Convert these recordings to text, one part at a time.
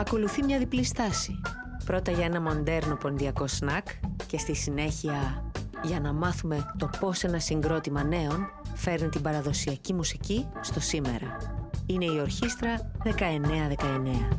Ακολουθεί μια διπλή στάση. Πρώτα για ένα μοντέρνο ποντιακό σνακ και στη συνέχεια για να μάθουμε το πώς ένα συγκρότημα νέων φέρνει την παραδοσιακή μουσική στο σήμερα. Είναι η Ορχήστρα 1919.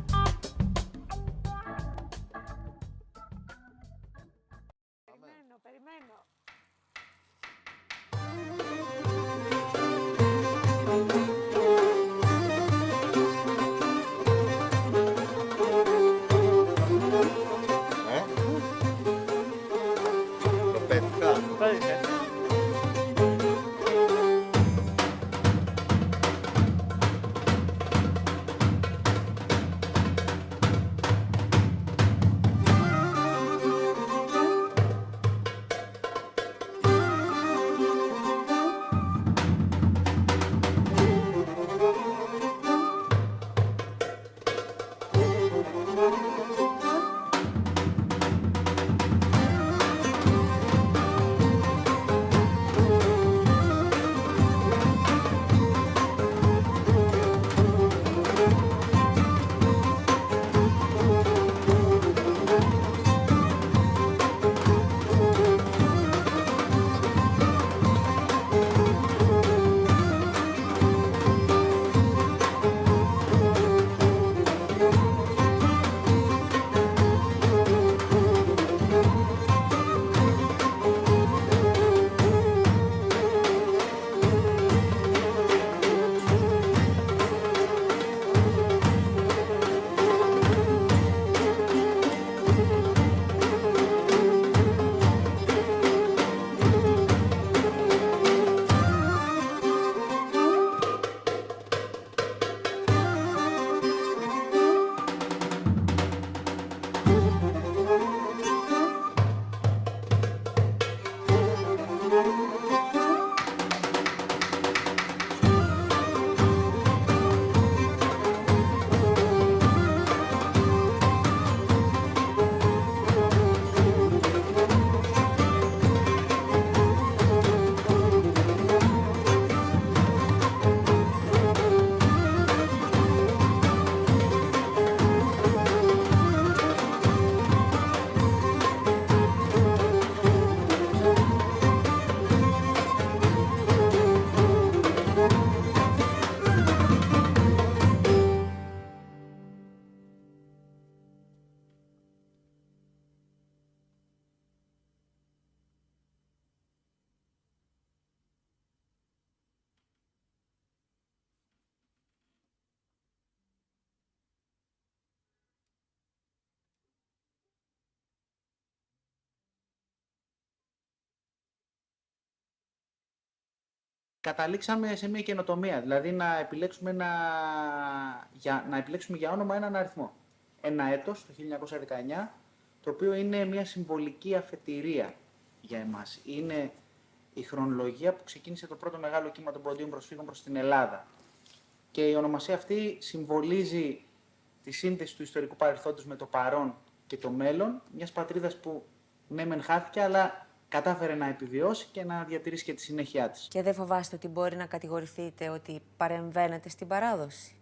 Καταλήξαμε σε μια καινοτομία, δηλαδή να επιλέξουμε, να επιλέξουμε για όνομα έναν αριθμό. Ένα έτος, το 1919, το οποίο είναι μια συμβολική αφετηρία για εμάς. Είναι η χρονολογία που ξεκίνησε το πρώτο μεγάλο κύμα των ποντίων προσφύγων προς την Ελλάδα. Και η ονομασία αυτή συμβολίζει τη σύνδεση του ιστορικού παρελθόντος με το παρόν και το μέλλον, μιας πατρίδας που ναι μεν χάθηκε, αλλά κατάφερε να επιβιώσει και να διατηρήσει και τη συνέχειά της. Και δεν φοβάστε ότι μπορεί να κατηγορηθείτε ότι παρεμβαίνετε στην παράδοση?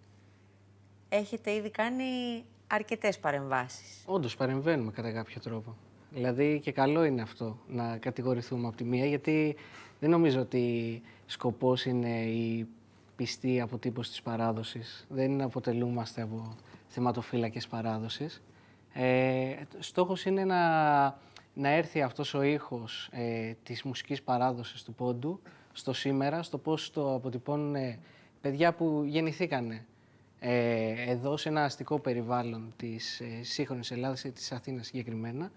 Έχετε ήδη κάνει αρκετές παρεμβάσεις. Όντως παρεμβαίνουμε κατά κάποιο τρόπο. Δηλαδή και καλό είναι αυτό να κατηγορηθούμε από τη μία, γιατί δεν νομίζω ότι σκοπός είναι η πιστή αποτύπωση της παράδοσης. Δεν αποτελούμαστε από θεματοφύλακες παράδοσης. Στόχος είναι να έρθει αυτός ο ήχος της μουσικής παράδοσης του πόντου στο σήμερα, στο πώς το αποτυπώνουν παιδιά που γεννηθήκανε εδώ σε ένα αστικό περιβάλλον της σύγχρονης Ελλάδας ή της Αθήνας συγκεκριμένα,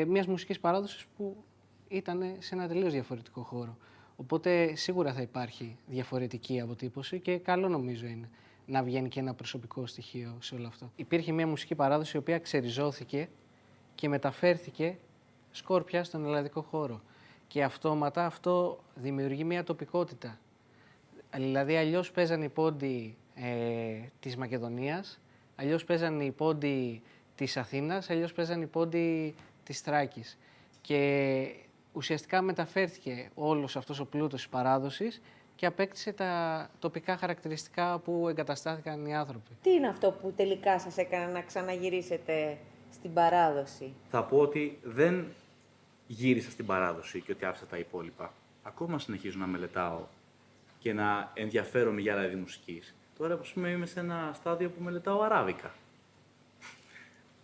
μιας μουσικής παράδοσης που ήταν σε ένα τελείως διαφορετικό χώρο. Οπότε σίγουρα θα υπάρχει διαφορετική αποτύπωση και καλό νομίζω είναι να βγαίνει και ένα προσωπικό στοιχείο σε όλο αυτό. Υπήρχε μια μουσική παράδοση η οποία ξεριζώθηκε και μεταφέρθηκε σκόρπια στον ελλαδικό χώρο. Και αυτόματα αυτό δημιουργεί μια τοπικότητα. Δηλαδή αλλιώς παίζαν οι πόντοι της Μακεδονίας, αλλιώς παίζαν οι πόντοι της Αθήνας, αλλιώς παίζαν οι πόντοι της Θράκης. Και ουσιαστικά μεταφέρθηκε όλος αυτός ο πλούτος της παράδοσης και απέκτησε τα τοπικά χαρακτηριστικά που εγκαταστάθηκαν οι άνθρωποι. Τι είναι αυτό που τελικά σας έκανε να ξαναγυρίσετε στην παράδοση? Θα πω ότι δεν γύρισα στην παράδοση και ότι άφησα τα υπόλοιπα. Ακόμα συνεχίζω να μελετάω και να ενδιαφέρομαι για άλλα είδη μουσικής. Τώρα, ας πούμε, είμαι σε ένα στάδιο που μελετάω αράβικα.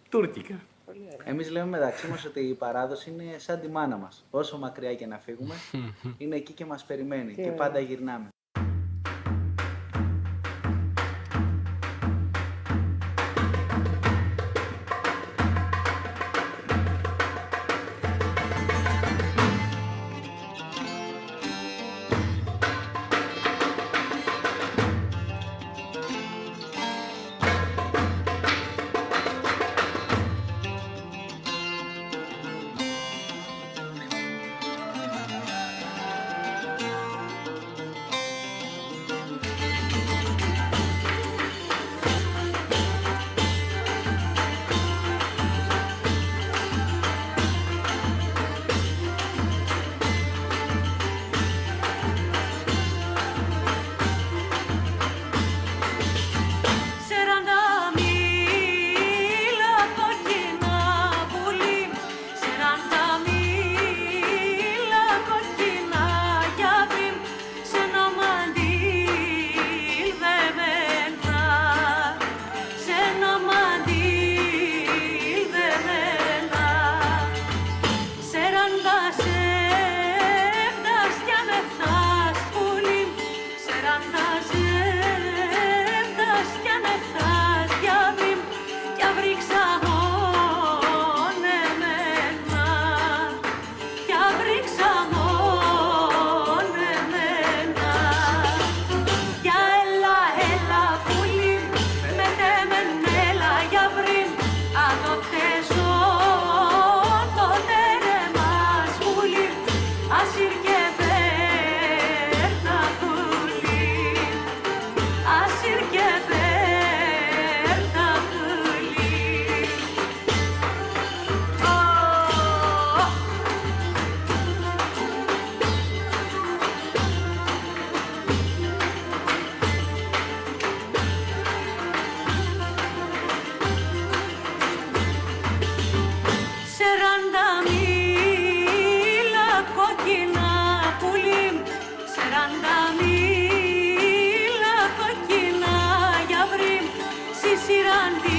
Τούρκικα. Εμείς λέμε μεταξύ μας ότι η παράδοση είναι σαν τη μάνα μας. Όσο μακριά και να φύγουμε, είναι εκεί και μας περιμένει και πάντα γυρνάμε. Σιράντι